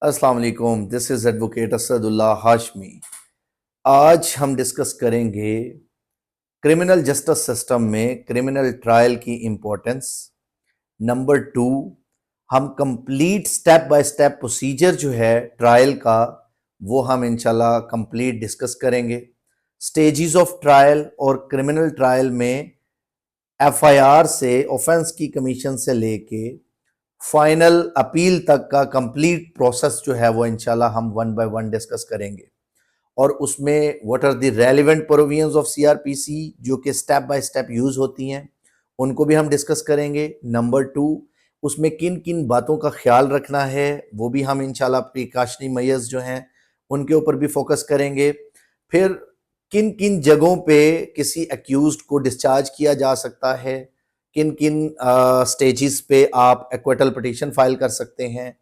अस्सलाम वालेकुम, this is advocate Asadullah Hashmi. आज हम डिस्कस करेंगे क्रिमिनल जस्टिस सिस्टम में क्रिमिनल ट्रायल की इम्पोर्टेंस। नंबर टू, हम complete step by step procedure जो है ट्रायल का वो हम इंशाल्लाह कंप्लीट डिस्कस करेंगे। स्टेजेस ऑफ ट्रायल और क्रिमिनल ट्रायल में एफआईआर से ऑफेंस की कमीशन से लेके फाइनल अपील तक का कंप्लीट प्रोसेस जो है वो इंशाल्लाह हम वन बाय वन डिस्कस करेंगे। और उसमें what are the relevant provisions of CrPC जो कि स्टेप बाय स्टेप यूज होती हैं, उनको भी हम डिस्कस करेंगे। नंबर टू, उसमें किन किन बातों का ख्याल रखना है वो भी हम इंशाल्लाह प्रिकॉशनरी मेजर्स जो हैं उनके ऊपर भी फोकस करेंगे। फिर किन किन जगहों पे किसी एक्यूज्ड को डिस्चार्ज किया जा सकता है, किन किन स्टेजेस पे आप एक्विटल पिटीशन फाइल कर सकते हैं,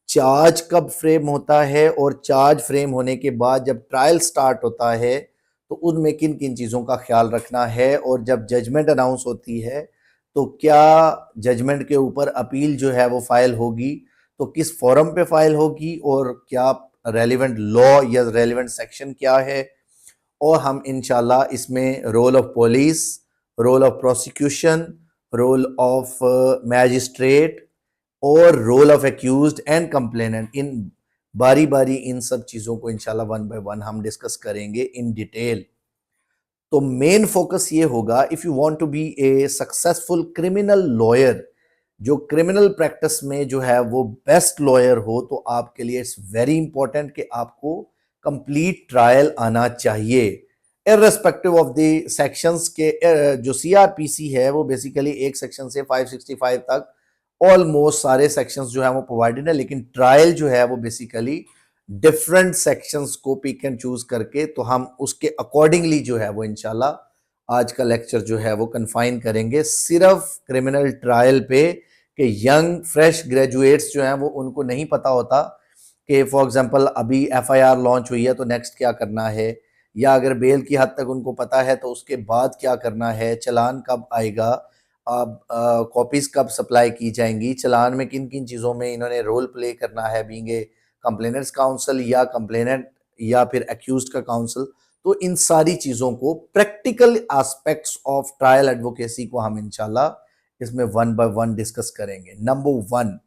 चार्ज कब फ्रेम होता है और चार्ज फ्रेम होने के बाद जब ट्रायल स्टार्ट होता है तो उनमें किन किन चीज़ों का ख्याल रखना है, और जब जजमेंट अनाउंस होती है तो क्या जजमेंट के ऊपर अपील जो है वो फाइल होगी, तो किस फोरम पे फाइल होगी और क्या रेलिवेंट लॉ या रेलिवेंट सेक्शन क्या है। और हम इंशाल्लाह इसमें role of police, role of prosecution, role of magistrate और role of accused and complainant, इन बारी बारी इन सब चीज़ों को इंशाल्लाह वन बाय वन हम डिस्कस करेंगे इन डिटेल। तो मेन फोकस ये होगा, if you want to be a successful criminal lawyer, जो क्रिमिनल प्रैक्टिस में जो है वो बेस्ट लॉयर हो, तो आपके लिए इट्स वेरी इंपॉर्टेंट कि आपको कंप्लीट ट्रायल आना चाहिए इर्रेस्पेक्टिव ऑफ द सेक्शंस के। जो सीआरपीसी है वो बेसिकली एक सेक्शन से 565 तक ऑलमोस्ट सारे सेक्शंस जो है वो प्रोवाइडेड है, लेकिन ट्रायल जो है वो बेसिकली डिफरेंट सेक्शंस को पिक एंड चूज करके, तो हम उसके अकॉर्डिंगली जो है वो इंशाल्लाह आज का लेक्चर जो है वो कन्फाइन करेंगे सिर्फ क्रिमिनल ट्रायल पे कि यंग फ्रेश ग्रेजुएट्स जो हैं वो उनको नहीं पता होता कि फॉर एग्जांपल अभी एफआईआर लॉन्च हुई है तो नेक्स्ट क्या करना है, या अगर बेल की हद तक उनको पता है तो उसके बाद क्या करना है, चलान कब आएगा, अब कॉपीज कब सप्लाई की जाएंगी, चलान में किन किन चीज़ों में इन्होंने रोल प्ले करना है बीइंग ए कंप्लेनेंट्स काउंसिल या कंप्लेनेंट या फिर एक्यूज्ड का काउंसिल। तो इन सारी चीज़ों को practical aspects of trial advocacy को हम इंशाल्लाह इसमें वन बाय वन डिस्कस करेंगे। Number one,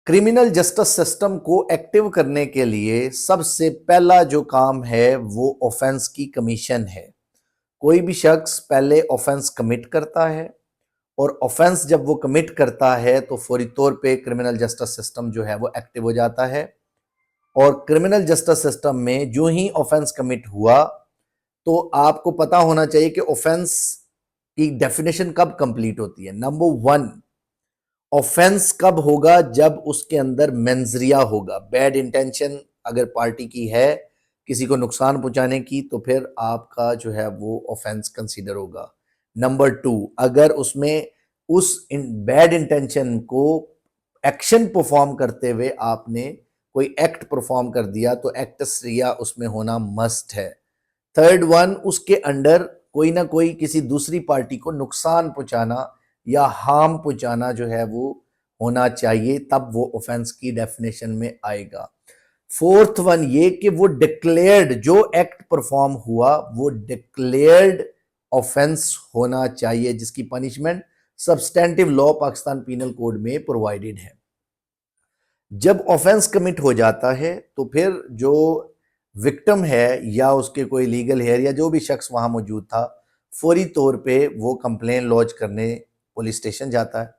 criminal justice system को एक्टिव करने के लिए सबसे पहला जो काम है वो ऑफेंस की कमीशन है। कोई भी शख्स पहले ऑफेंस कमिट करता है, और ऑफेंस जब वो कमिट करता है तो फौरी तौर पे क्रिमिनल जस्टिस सिस्टम जो है वो एक्टिव हो जाता है। और क्रिमिनल जस्टिस सिस्टम में जो ही ऑफेंस कमिट हुआ तो आपको पता होना चाहिए कि ऑफेंस की डेफिनेशन कब कंप्लीट होती है। नंबर वन, ऑफेंस कब होगा? जब उसके अंदर मेंजरिया होगा, बैड इंटेंशन अगर पार्टी की है किसी को नुकसान पहुंचाने की, तो फिर आपका जो है वो ऑफेंस कंसीडर होगा। नंबर टू, अगर उसमें उस बैड इंटेंशन को एक्शन परफॉर्म करते हुए आपने कोई एक्ट परफॉर्म कर दिया तो एक्टस रिया उसमें होना मस्ट है। थर्ड वन, उसके अंडर कोई ना कोई किसी दूसरी पार्टी को नुकसान पहुंचाना या हार्म पहुंचाना जो है वो होना चाहिए, तब वो ऑफेंस की डेफिनेशन में आएगा। फोर्थ वन ये कि वो डिक्लेयर्ड, जो एक्ट परफॉर्म हुआ वो डिक्लेयर्ड ऑफेंस होना चाहिए जिसकी punishment substantive law Pakistan penal code में प्रोवाइडेड है। जब ऑफेंस कमिट हो जाता है तो फिर जो विक्टिम है या उसके कोई लीगल हेयर या जो भी शख्स वहां मौजूद था, फौरी तौर पे वो कंप्लेन लॉन्च करने पुलिस स्टेशन जाता है।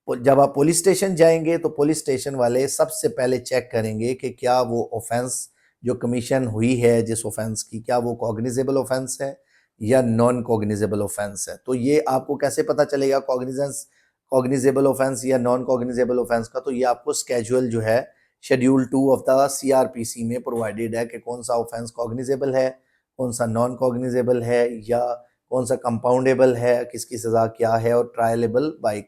जब आप पुलिस स्टेशन जाएंगे तो पुलिस स्टेशन वाले सबसे पहले चेक करेंगे कि क्या वो ऑफेंस जो कमीशन हुई है जिस ऑफेंस की, क्या वो कॉग्निजेबल ऑफेंस है या नॉन कॉग्निजेबल ऑफेंस है। तो ये आपको कैसे पता चलेगा कॉग्निजेबल ऑफेंस या नॉन कॉग्निजेबल ऑफेंस का? तो ये आपको स्केड्यूल जो है शेड्यूल 2 ऑफ द सीआरपीसी में प्रोवाइडेड है कि कौन सा ऑफेंस कॉग्निजेबल है, कौन सा नॉन कॉग्निजेबल है, या कौन सा कंपाउंडेबल है, किसकी सजा क्या है, और ट्रायलेबल बाय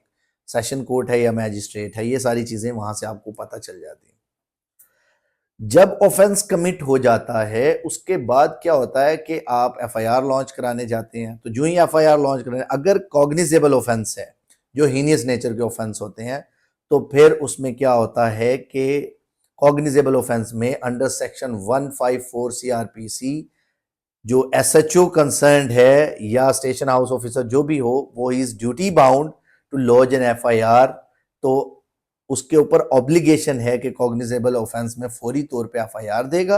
सेशन कोर्ट है या मैजिस्ट्रेट है। ये सारी चीजें वहां से आपको पता चल जाती हैं। जब ऑफेंस कमिट हो जाता है उसके बाद क्या होता है कि आप एफआईआर लॉन्च कराने जाते हैं। तो जो ही एफआईआर लॉन्च कराने, अगर कॉग्निजेबल ऑफेंस है, जो हीनियस नेचर के ऑफेंस होते हैं, तो फिर उसमें क्या होता है कि कॉग्निजेबल ऑफेंस में अंडर सेक्शन 154 सीआरपीसी जो एसएचओ कंसर्न्ड है या स्टेशन हाउस ऑफिसर जो भी हो, वो is duty bound to lodge an FIR. तो उसके ऊपर ऑब्लिगेशन है कि कॉग्निजेबल ऑफेंस में फौरी तौर पे एफआईआर देगा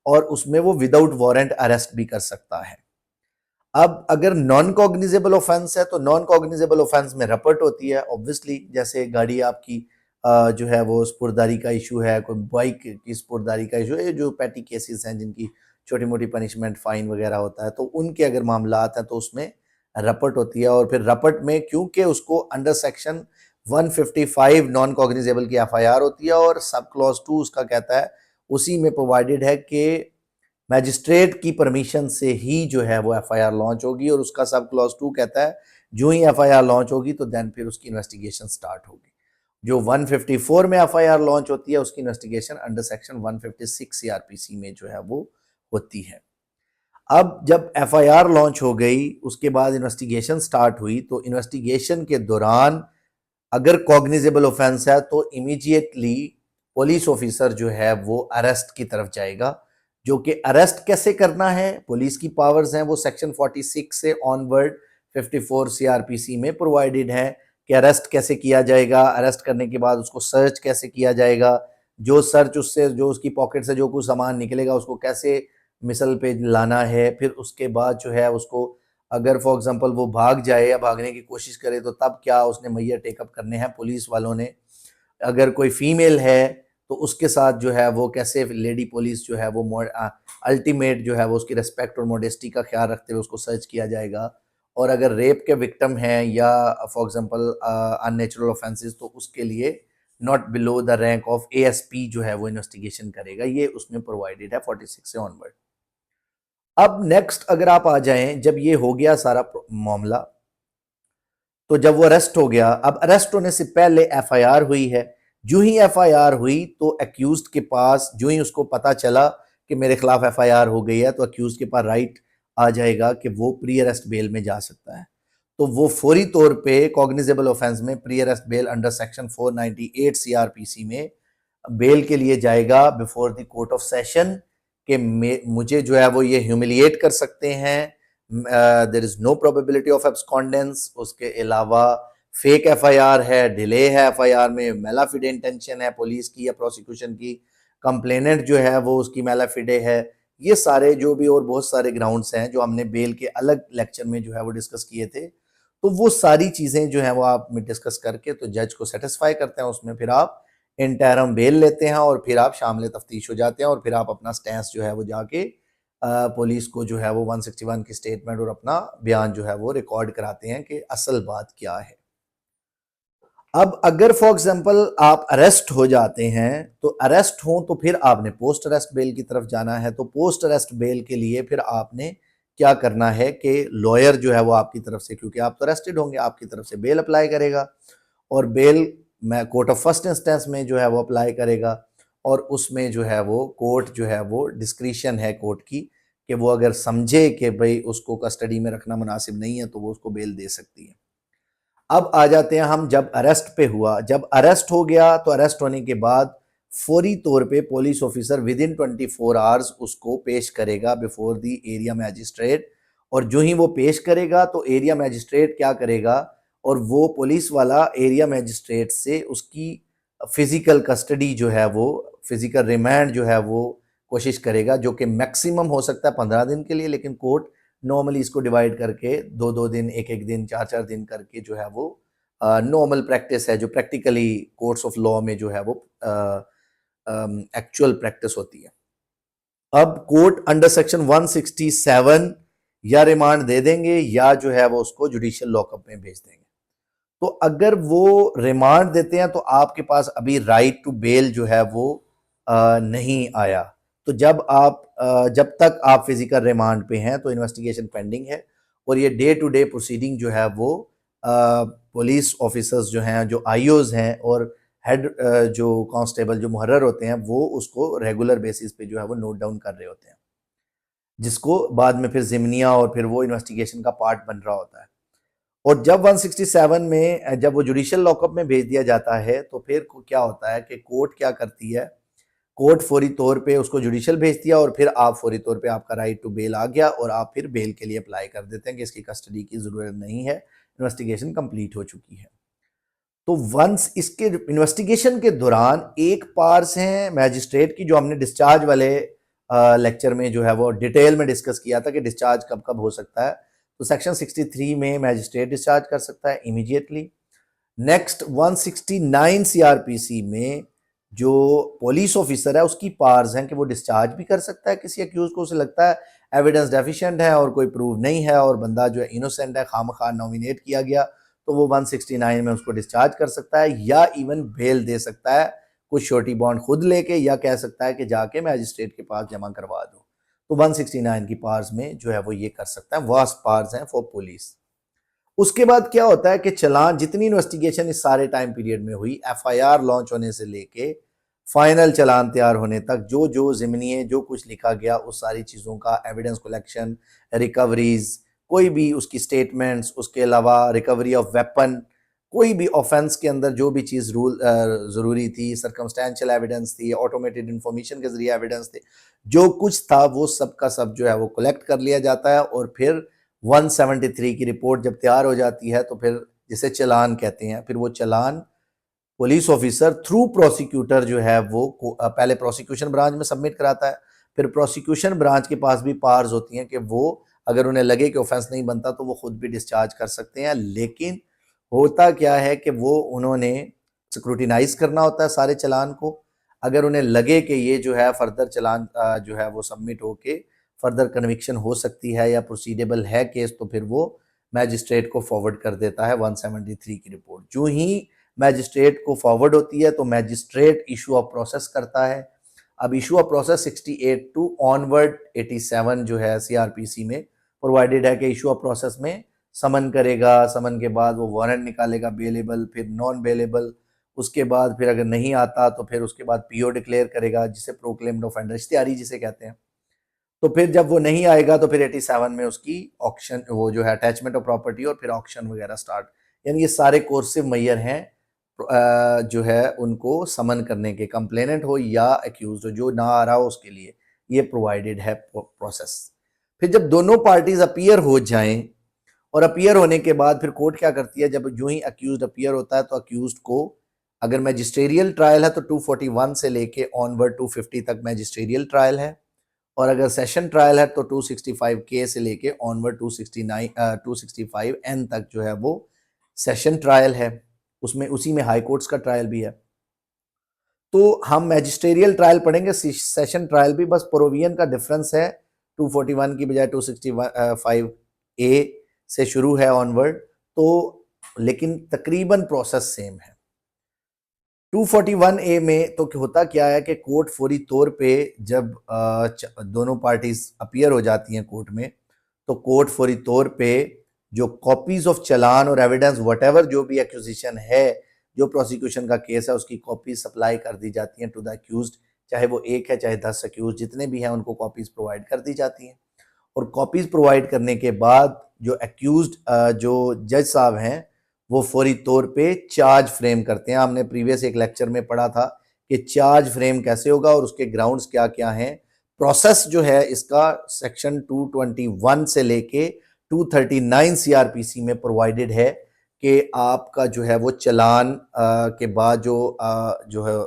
और उसमें वो विदाउट वारंट अरेस्ट भी कर सकता है। अब अगर नॉन कॉग्निजेबल ऑफेंस है तो नॉन कॉग्निजेबल ऑफेंस में रपट होती है ऑब्वियसली, जैसे गाड़ी आपकी जो है वो स्पुर्दारी का इशू है, कोई बाइक की स्पुर्दारी का इशू है, जो पैटी केसेस हैं जिनकी छोटी मोटी पनिशमेंट फाइन वगैरह होता है, तो उनके अगर मामलात हैं तो उसमें रपट होती है। और फिर रपट में क्योंकि उसको अंडर सेक्शन 155 नॉन कॉग्निजेबल की एफआईआर होती है और सब क्लॉज 2 उसका कहता है, उसी में प्रोवाइडेड है कि मैजिस्ट्रेट की परमिशन से ही जो है वो एफआईआर लॉन्च होगी, और उसका सब क्लॉज 2 कहता है जो ही एफआईआर लॉन्च होगी तो देन फिर उसकी इन्वेस्टिगेशन स्टार्ट होगी। जो 154 में एफआईआर लॉन्च होती है उसकी इन्वेस्टिगेशन अंडर सेक्शन 156 सीआरपीसी में जो है वो होती है। अब जब एफआईआर लॉन्च हो गई उसके बाद इन्वेस्टिगेशन स्टार्ट हुई, तो इन्वेस्टिगेशन के दौरान अगर कॉग्निजेबल ऑफेंस है तो इमीडिएटली पुलिस ऑफिसर जो है वो अरेस्ट की तरफ जाएगा। जो कि अरेस्ट कैसे करना है, पुलिस की पावर्स हैं वो सेक्शन 46 से ऑनवर्ड 54 सीआरपीसी में प्रोवाइडेड है कि अरेस्ट कैसे किया जाएगा, अरेस्ट करने के बाद उसको सर्च कैसे किया जाएगा, जो सर्च उससे जो उसकी पॉकेट से जो कुछ सामान निकलेगा उसको कैसे मिसल पे लाना है, फिर उसके बाद जो है उसको अगर फॉर एग्जांपल वो भाग जाए या भागने की कोशिश करे तो तब क्या उसने मैया टेकअप करने हैं पुलिस वालों ने, अगर कोई फीमेल है तो उसके साथ जो है वो कैसे लेडी पुलिस जो है वो अल्टीमेट जो है वो उसकी रिस्पेक्ट और मोडेस्टी का ख्याल रखते हुए उसको सर्च किया जाएगा। और अगर रेप के विक्टिम हैं या फॉर एग्जांपल अननेचुरल ऑफेंसेस तो उसके लिए not below the rank of ASP जो है वो इन्वेस्टिगेशन करेगा, ये उसमें प्रोवाइडेड है 46 से ऑनवर्ड। अब नेक्स्ट अगर आप आ जाएं, जब ये हो गया सारा मामला, तो जब वो अरेस्ट हो गया, अब अरेस्ट होने से पहले एफआईआर हुई है, जो ही एफआईआर हुई तो अक्यूज्ड के पास जो ही उसको पता चला कि मेरे खिलाफ एफआईआर हो गई है तो अक्यूज्ड के पास राइट आ जाएगा कि वो प्री अरेस्ट बेल में जा सकता है। तो वो फौरी तौर पे कॉग्निजेबल ऑफेंस में pre arrest bell under section 498 CrPC में बेल के लिए जाएगा before the court of session कि मुझे जो है वो ये ह्यूमिलिएट कर सकते हैं, there is no probability of abscondence. उसके अलावा फेक एफआईआर है, डिले है एफआईआर में, मेलाफिडे इंटेंशन है पुलिस की या प्रोसिक्यूशन की, कंप्लेनेंट जो है वो उसकी मेलाफिडे है, ये सारे जो भी और बहुत सारे ग्राउंड्स हैं जो हमने बेल के अलग लेक्चर में जो है वो डिस्कस किए थे। तो वो सारी चीज़ें जो हैं वो आप डिस्कस करके तो जज को सेटिस्फाई करते हैं, उसमें फिर आप इंटरम बेल लेते हैं और फिर आप शामिल तफ्तीश हो जाते हैं और फिर आप अपना स्टैंस जो है वो जाके पुलिस को जो है वो 161 की स्टेटमेंट और अपना बयान जो है वो रिकॉर्ड कराते हैं कि असल बात क्या है। अब अगर फॉर एग्जांपल आप अरेस्ट हो जाते हैं तो अरेस्ट हो तो फिर आपने पोस्ट अरेस्ट बेल की तरफ जाना है। तो पोस्ट अरेस्ट बेल के लिए फिर आपने क्या करना है कि लॉयर जो है वो आपकी तरफ से, क्योंकि आप तो अरेस्टेड होंगे, आपकी तरफ से बेल अप्लाई करेगा और बेल मैं कोर्ट ऑफ फर्स्ट इंस्टेंस में जो है वो अप्लाई करेगा और उसमें जो है वो कोर्ट जो है वो डिस्क्रिशन है कोर्ट की कि वो अगर समझे कि भाई उसको कस्टडी में रखना मुनासिब नहीं है तो वो उसको बेल दे सकती है। अब आ जाते हैं हम जब अरेस्ट पे हुआ, जब अरेस्ट हो गया तो अरेस्ट होने के बाद फौरी तौर पे police officer with in 24 hours उसको पेश करेगा बिफोर द एरिया मैजिस्ट्रेट। और जो ही वो पेश करेगा तो एरिया मैजिस्ट्रेट क्या करेगा, और वो पुलिस वाला एरिया मैजिस्ट्रेट से उसकी फिजिकल कस्टडी जो है वो फिजिकल रिमांड जो है वो कोशिश करेगा, जो कि मैक्सिमम हो सकता है 15 दिन के लिए, लेकिन कोर्ट नॉर्मली इसको डिवाइड करके 2-2 दिन, 1-1 दिन, 4-4 दिन करके जो है वो नॉर्मल प्रैक्टिस है जो प्रैक्टिकली कोर्ट्स ऑफ लॉ में जो है वो एक्चुअल प्रैक्टिस होती है। अब कोर्ट अंडर सेक्शन 167 या रिमांड दे देंगे या जो है वो उसको जुडिशियल लॉकअप में भेज देंगे। तो अगर वो रिमांड देते हैं तो आपके पास अभी राइट टू बेल जो है वो नहीं आया। तो जब तक आप फिजिकल रिमांड पे हैं तो इन्वेस्टिगेशन पेंडिंग है और ये डे टू डे प्रोसीडिंग जो है वो पुलिस ऑफिसर्स जो हैं, जो आईओज हैं और हेड जो कांस्टेबल जो मुहर्रर होते हैं वो उसको रेगुलर बेसिस पे जो है वो नोट डाउन कर रहे होते हैं, जिसको बाद में फिर जिमनिया और फिर वो इन्वेस्टिगेशन का पार्ट बन रहा होता है। और जब 167 में जब वो जुडिशियल लॉकअप में भेज दिया जाता है तो फिर क्या होता है कि कोर्ट क्या करती है कोर्ट फौरी तौर पे उसको जुडिशल भेज दिया और फिर आप फौरी तौर पे आपका राइट टू बेल आ गया और आप फिर बेल के लिए अप्लाई कर देते हैं कि इसकी कस्टडी की ज़रूरत नहीं है, इन्वेस्टिगेशन कंप्लीट हो चुकी है। तो वंस इसके इन्वेस्टिगेशन के दौरान एक पार्स हैं मैजिस्ट्रेट की, जो हमने डिस्चार्ज वाले लेक्चर में जो है वो डिटेल में डिस्कस किया था कि डिस्चार्ज कब कब हो सकता है। तो सेक्शन 63 में मैजिस्ट्रेट डिस्चार्ज कर सकता है इमीडिएटली। नेक्स्ट 169 सीआरपीसी में जो पुलिस ऑफिसर है उसकी पावर्स हैं कि वो डिस्चार्ज भी कर सकता है किसी अक्यूज को, उसे लगता है एविडेंस डेफिशिएंट है और कोई प्रूव नहीं है और बंदा जो है इनोसेंट है, खामखा नॉमिनेट किया गया, तो वो 169 में उसको डिस्चार्ज कर सकता है या इवन बेल दे सकता है, कुछ श्योरिटी बॉन्ड खुद लेके, या कह सकता है कि जाके मैजिस्ट्रेट के पास जमा करवा दो। तो 169 की पावर्स में जो है वो ये कर सकता है, वास्ट पावर्स हैं फॉर पुलिस। उसके बाद क्या होता है कि चालान, जितनी इन्वेस्टिगेशन इस सारे टाइम पीरियड में हुई, एफआईआर लॉन्च होने से लेके फाइनल चालान तैयार होने तक, जो जो जिमनी जो कुछ लिखा गया उस सारी चीज़ों का एविडेंस कलेक्शन, रिकवरीज, कोई भी उसकी स्टेटमेंट्स, उसके अलावा रिकवरी ऑफ वेपन, कोई भी ऑफेंस के अंदर जो भी चीज़ ज़रूरी थी, सर्कमस्टेंशियल एविडेंस थी, ऑटोमेटेड इंफॉर्मेशन के जरिए एविडेंस थे, जो कुछ था वो सब का सब जो है वो कलेक्ट कर लिया जाता है और फिर 173 की रिपोर्ट जब तैयार हो जाती है तो फिर जिसे चालान कहते हैं, फिर वो चालान पुलिस ऑफिसर थ्रू प्रोसिक्यूटर जो है वो पहले प्रोसिक्यूशन ब्रांच में सबमिट कराता है, फिर प्रोसिक्यूशन ब्रांच के पास भी पावर्स होती हैं कि वो अगर उन्हें लगे कि ऑफेंस नहीं बनता तो वो खुद भी डिस्चार्ज कर सकते हैं। लेकिन होता क्या है कि वो उन्होंने स्क्रूटिनाइज करना होता है सारे चालान को। अगर उन्हें लगे कि ये जो है फर्दर चालान जो है वो सबमिट होके फर्दर कन्विक्शन हो सकती है या प्रोसीडेबल है केस, तो फिर वो मैजिस्ट्रेट को फॉरवर्ड कर देता है 173 की रिपोर्ट। जो ही मैजिस्ट्रेट को फॉरवर्ड होती है तो मैजिस्ट्रेट इशू ऑफ प्रोसेस करता है। अब issue of process 68 to onward 87 जो है सीआरपीसी में प्रोवाइडेड है कि इशू ऑफ प्रोसेस में समन करेगा, समन के बाद वो वारंट निकालेगा, बेलेबल, फिर नॉन बेलेबल, उसके बाद फिर अगर नहीं आता तो फिर उसके बाद पीओ डिक्लेयर करेगा, जिसे प्रोक्लेम्ड ऑफेंडर इश्तिहारी जिसे कहते हैं। तो फिर जब वो नहीं आएगा तो फिर 87 में उसकी ऑक्शन, वो जो है अटैचमेंट ऑफ प्रॉपर्टी और फिर ऑक्शन वगैरह स्टार्ट, यानी ये सारे कोर्सिव मैयर हैं जो है उनको समन करने के, कंप्लेनेंट हो या एक्यूज हो, जो ना आ रहा हो उसके लिए ये प्रोवाइडेड है प्रोसेस। फिर जब दोनों पार्टीज अपीयर हो जाएं और अपीयर होने के बाद फिर कोर्ट क्या करती है, जब जो ही अक्यूज अपीयर होता है तो अक्यूज को, अगर मैजिस्ट्रेरियल ट्रायल है तो 241 से लेके ऑनवर्ड 250 तक मैजिस्ट्रेरियल ट्रायल है, और अगर सेशन ट्रायल है तो 265 के से लेके ऑनवर्ड 265 एन तक जो है वो सेशन ट्रायल है, उसमें उसी में हाई कोर्ट्स का ट्रायल भी है। तो हम मैजिस्ट्रेरियल ट्रायल पढ़ेंगे, सेशन ट्रायल भी, बस प्रोविजन का डिफरेंस है, 241 की बजाय 265 ए से शुरू है ऑनवर्ड, तो लेकिन तकरीबन प्रोसेस सेम है। 241 ए में तो होता क्या है कि कोर्ट फौरी तौर पे जब दोनों पार्टीज अपीयर हो जाती हैं कोर्ट में, तो कोर्ट फौरी तौर पे जो कॉपीज ऑफ चालान और एविडेंस व्हाटएवर जो भी एक्यूजिशन है, जो प्रोसिक्यूशन का केस है, उसकी कॉपीज सप्लाई कर दी जाती हैं टू द अक्यूज्ड, चाहे वो एक है चाहे 10 अक्यूज जितने भी हैं उनको कॉपीज प्रोवाइड कर दी जाती हैं। और कॉपीज प्रोवाइड करने के बाद जो अक्यूज्ड जो जज साहब हैं वो फौरी तौर पे चार्ज फ्रेम करते हैं। हमने प्रीवियस एक लेक्चर में पढ़ा था कि चार्ज फ्रेम कैसे होगा और उसके ग्राउंड्स क्या क्या हैं। प्रोसेस जो है इसका सेक्शन 221 से लेके 239 सीआरपीसी में प्रोवाइडेड है कि आपका जो है वो चालान के बाद जो है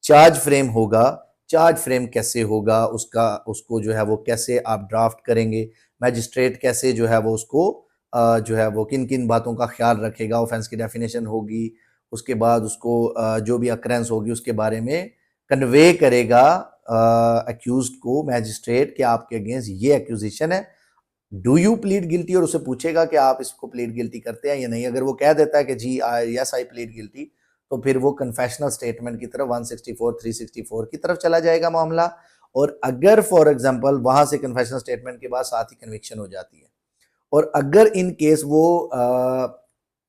चार्ज फ्रेम होगा, चार्ज फ्रेम कैसे होगा, उसको जो है वो कैसे आप ड्राफ्ट करेंगे, मैजिस्ट्रेट कैसे जो है वो उसको जो है वो किन किन बातों का ख्याल रखेगा, ऑफेंस की डेफिनेशन होगी, उसके बाद उसको जो भी अक्रेंस होगी उसके बारे में कन्वे करेगा अक्यूज्ड को मैजिस्ट्रेट कि आपके अगेंस्ट ये एक्यूजिशन है, डू यू प्लीड गिल्टी, और उसे पूछेगा कि आप इसको प्लीड गिल्टी करते हैं या नहीं। अगर वो कह देता है कि जी यस आई प्लीड गिल्टी, तो फिर वो कन्फेशनल स्टेटमेंट की तरफ 164 364 की तरफ चला जाएगा मामला। और अगर फॉर एग्जांपल वहां से कन्फेशनल स्टेटमेंट के बाद साथ ही कन्विक्शन हो जाती है, और अगर इन केस वो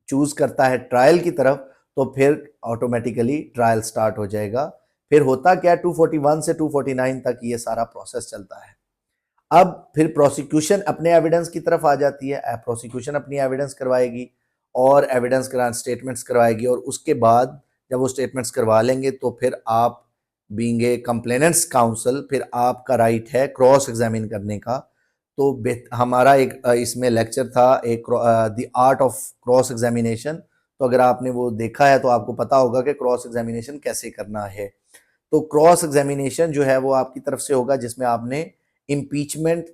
चूज करता है ट्रायल की तरफ, तो फिर ऑटोमेटिकली ट्रायल स्टार्ट हो जाएगा। फिर होता क्या, 241 से 249 तक ये सारा प्रोसेस चलता है। अब फिर प्रोसिक्यूशन अपने एविडेंस की तरफ आ जाती है, प्रोसिक्यूशन अपनी एविडेंस करवाएगी और एविडेंस स्टेटमेंट्स करवाएगी, और उसके बाद जब वो स्टेटमेंट्स करवा लेंगे तो फिर आप बीइंग ए कंप्लेनेंट्स काउंसिल फिर आपका राइट है क्रॉस एग्जामिन करने का। तो हमारा एक इसमें लेक्चर था एक the art of cross examination. तो अगर आपने वो देखा है तो आपको पता होगा कि क्रॉस एग्जामिनेशन कैसे करना है। तो क्रॉस एग्जामिनेशन जो है वो आपकी तरफ से होगा जिसमें आपने इम्पीचमेंट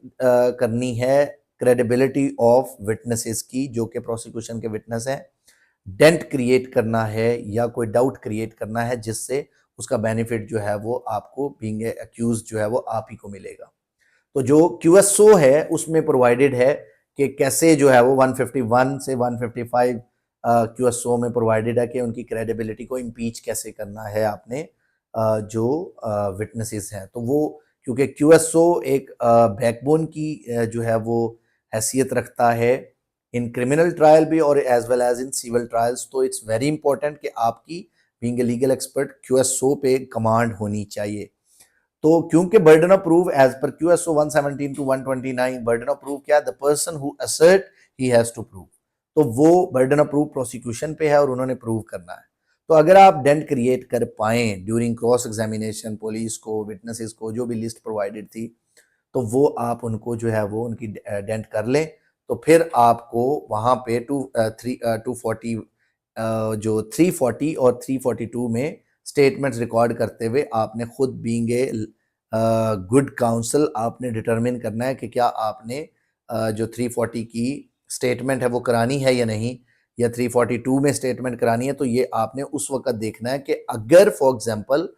करनी है क्रेडिबिलिटी ऑफ विटनेसेस की जो कि प्रोसिक्यूशन के विटनेस हैं, डेंट क्रिएट करना है या कोई डाउट क्रिएट करना है जिससे उसका बेनिफिट जो है वो आपको बीइंग अक्यूज जो है वो आप ही को मिलेगा। तो जो क्यूएसओ है उसमें प्रोवाइडेड है कि कैसे जो है वो 151 से 155 क्यूएसओ में प्रोवाइडेड है कि उनकी क्रेडिबिलिटी को इम्पीच कैसे करना है आपने जो विटनेसेस हैं। तो वो क्योंकि क्यूएसओ एक बैकबोन की जो है वो हैसियत रखता है इन क्रिमिनल ट्रायल भी और as well as in civil trials. तो इट्स वेरी इंपॉर्टेंट कि आपकी being a legal expert QSO पे कमांड होनी चाहिए। तो क्योंकि burden of proof as per QSO 117 to 129 burden of proof क्या है, the person who assert he has to prove. तो वो बर्डन ऑफ प्रूफ प्रोसिक्यूशन पे है और उन्होंने प्रूव करना है। तो अगर आप डेंट क्रिएट कर पाए ड्यूरिंग क्रॉस एग्जामिनेशन पुलिस को विटनेसेस को जो भी लिस्ट प्रोवाइडेड थी तो वो आप उनको जो है वो उनकी डेंट कर लें। तो फिर आपको वहाँ पे 240 जो 340 और 342 में स्टेटमेंट्स रिकॉर्ड करते हुए आपने खुद बीइंग ए गुड काउंसिल आपने डिटरमिन करना है कि क्या आपने जो 340 की स्टेटमेंट है वो करानी है या नहीं, या 342 में स्टेटमेंट करानी है। तो ये आपने उस वक्त देखना है कि अगर फॉर एग्जांपल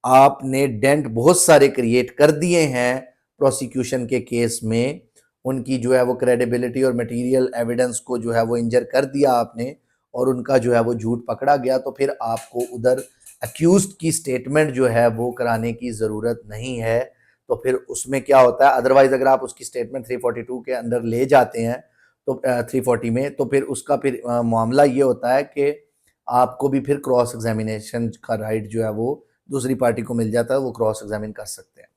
आपने डेंट बहुत सारे क्रिएट कर दिए हैं प्रोसिक्यूशन के केस में, उनकी जो है वो क्रेडिबिलिटी और मटेरियल एविडेंस को जो है वो इंजर कर दिया आपने और उनका जो है वो झूठ पकड़ा गया, तो फिर आपको उधर अक्यूज्ड की स्टेटमेंट जो है वो कराने की ज़रूरत नहीं है। तो फिर उसमें क्या होता है, अदरवाइज अगर आप उसकी स्टेटमेंट 342 के अंदर ले जाते हैं तो 340 में, तो फिर उसका फिर मामला ये होता है कि आपको भी फिर क्रॉस एग्जामिनेशन का राइट जो है वो दूसरी पार्टी को मिल जाता है, वो क्रॉस एग्जामिन कर सकते हैं।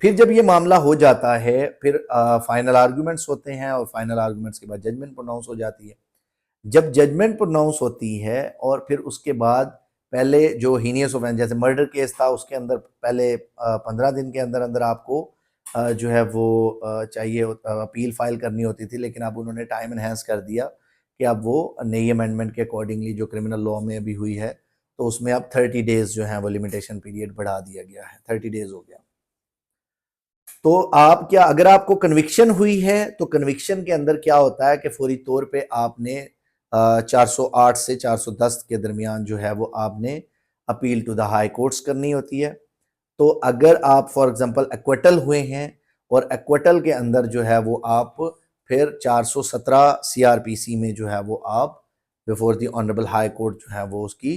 फिर जब ये मामला हो जाता है फिर फाइनल आर्गूमेंट्स होते हैं और फाइनल आर्गूमेंट्स के बाद जजमेंट प्रोनाउंस हो जाती है। जब जजमेंट प्रोनाउंस होती है और फिर उसके बाद पहले जो हीनियस ऑफेंस जैसे मर्डर केस था उसके अंदर पहले 15 दिन के अंदर अंदर आपको जो है वो चाहिए अपील फाइल करनी होती थी, लेकिन अब उन्होंने टाइम एनहेंस कर दिया कि अब वो नई अमेंडमेंट के अकॉर्डिंगली जो क्रिमिनल लॉ में अभी हुई है तो उसमें अब 30 डेज जो है वो लिमिटेशन पीरियड बढ़ा दिया गया है, 30 डेज हो गया। तो आप क्या अगर आपको कन्विक्शन हुई है तो कन्विक्शन के अंदर क्या होता है कि फौरी तौर पे आपने 408 से 410 के दरमियान जो है वो आपने appeal to the high courts करनी होती है। तो अगर आप फॉर एग्जांपल एक्विटल हुए हैं और एक्विटल के अंदर जो है वो आप फिर 417 सीआरपीसी में जो है वो आप before the honourable high court जो है वो उसकी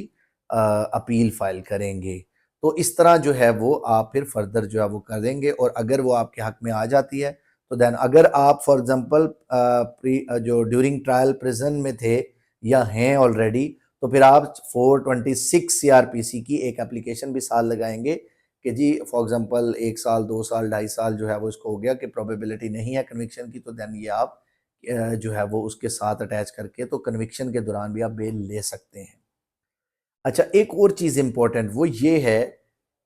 अपील फाइल करेंगे। तो इस तरह जो है वो आप फिर फर्दर जो है वो कर देंगे और अगर वो आपके हक में आ जाती है तो देन अगर आप फॉर एग्जांपल जो ड्यूरिंग ट्रायल प्रिजन में थे या हैं ऑलरेडी तो फिर आप 426 सीआरपीसी की एक एप्लीकेशन भी साल लगाएंगे कि जी फॉर एग्जांपल 1 साल 2 साल 2.5 साल जो है वो इसको हो गया कि प्रोबेबिलिटी नहीं है कन्विक्शन की, तो देन ये आप जो है वो उसके साथ अटैच करके तो कन्विक्शन के दौरान भी आप बेल ले सकते हैं। अच्छा, एक और चीज़ इंपॉर्टेंट वो ये है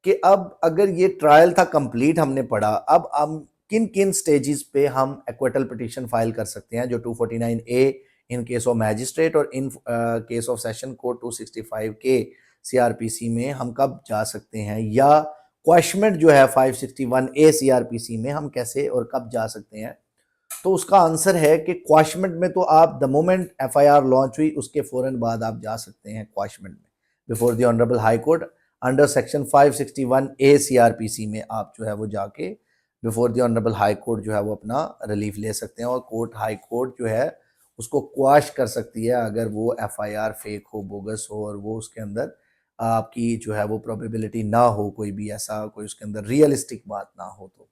कि अब अगर ये ट्रायल था कंप्लीट हमने पढ़ा, अब हम किन किन स्टेजेस पे हम एक्विटल पिटीशन फाइल कर सकते हैं जो 249 ए इन केस ऑफ मैजिस्ट्रेट और in case of session court 265 के सीआरपीसी में हम कब जा सकते हैं, या क्वेश्चमेंट जो है 561 ए सीआरपीसी में हम कैसे और कब जा सकते हैं। तो उसका आंसर है कि क्वाशमेंट में तो आप द मोमेंट एफआईआर लॉन्च हुई उसके फौरन बाद आप जा सकते हैं क्वाशमेंट में before the honourable high court under section 561 A CrPC में आप जो है वो जाके before the honourable high court जो है वो अपना रिलीफ ले सकते हैं और कोर्ट हाई कोर्ट जो है उसको क्वाश कर सकती है अगर वो एफआईआर फेक हो बोगस हो और वो उसके अंदर आपकी जो है वो प्रोबेबिलिटी ना हो, कोई भी ऐसा कोई उसके अंदर रियलिस्टिक बात ना हो। तो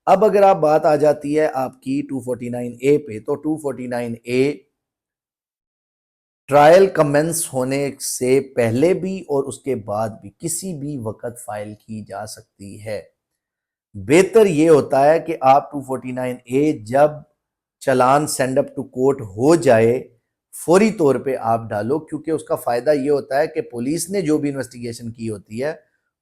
अब अगर आप बात आ जाती है आपकी 249 ए पे, तो 249 ए ट्रायल कमेंस होने से पहले भी और उसके बाद भी किसी भी वक्त फाइल की जा सकती है। बेहतर ये होता है कि आप 249 ए जब चलान सेंड अप टू कोर्ट हो जाए फौरी तौर पे आप डालो, क्योंकि उसका फायदा ये होता है कि पुलिस ने जो भी इन्वेस्टिगेशन की होती है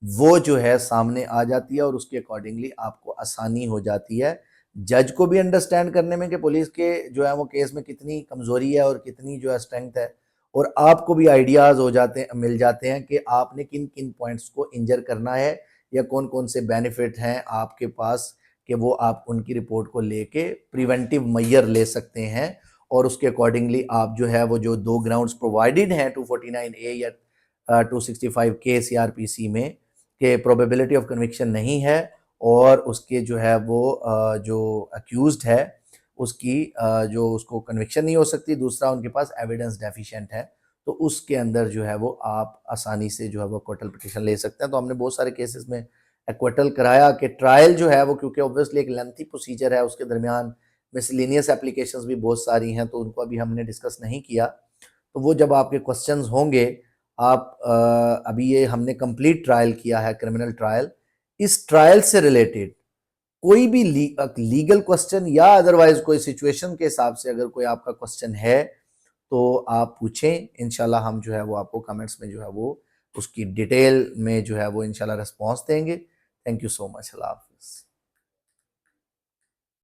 वो जो है सामने आ जाती है और उसके अकॉर्डिंगली आपको आसानी हो जाती है जज को भी अंडरस्टैंड करने में कि पुलिस के जो है वो केस में कितनी कमजोरी है और कितनी जो है स्ट्रेंथ है, और आपको भी आइडियाज हो जाते हैं, मिल जाते हैं कि आपने किन किन पॉइंट्स को इंजर करना है या कौन कौन से बेनिफिट हैं आपके पास कि वो आप उनकी रिपोर्ट को लेके प्रिवेंटिव मेजर ले सकते हैं। और उसके अकॉर्डिंगली आप जो है वो जो दो ग्राउंड्स प्रोवाइडेड हैं 249A या 265K CRPC में कि प्रोबेबिलिटी ऑफ कन्विक्शन नहीं है और उसके जो है वो जो अक्यूज्ड है उसकी जो उसको कन्विक्शन नहीं हो सकती, दूसरा उनके पास एविडेंस डेफिशिएंट है, तो उसके अंदर जो है वो आप आसानी से जो है वो एक्विटल पिटिशन ले सकते हैं। तो हमने बहुत सारे केसेस में एक्विटल कराया कि ट्रायल जो है वो, क्योंकि ऑब्वियसली एक लेंथी प्रोसीजर है, उसके दरमियान मिसलिनियस एप्लीकेशंस भी बहुत सारी हैं, तो उनको अभी हमने डिस्कस नहीं किया। तो वो जब आपके क्वेश्चंस होंगे, आप अभी ये हमने कंप्लीट ट्रायल किया है, क्रिमिनल ट्रायल, इस ट्रायल से रिलेटेड कोई भी लीगल क्वेश्चन या अदरवाइज कोई सिचुएशन के हिसाब से अगर कोई आपका क्वेश्चन है तो आप पूछें, इंशाल्लाह हम जो है वो आपको कमेंट्स में जो है वो उसकी डिटेल में जो है वो इंशाल्लाह रिस्पॉन्स देंगे। Thank you so much. अल्लाह हाफिज़।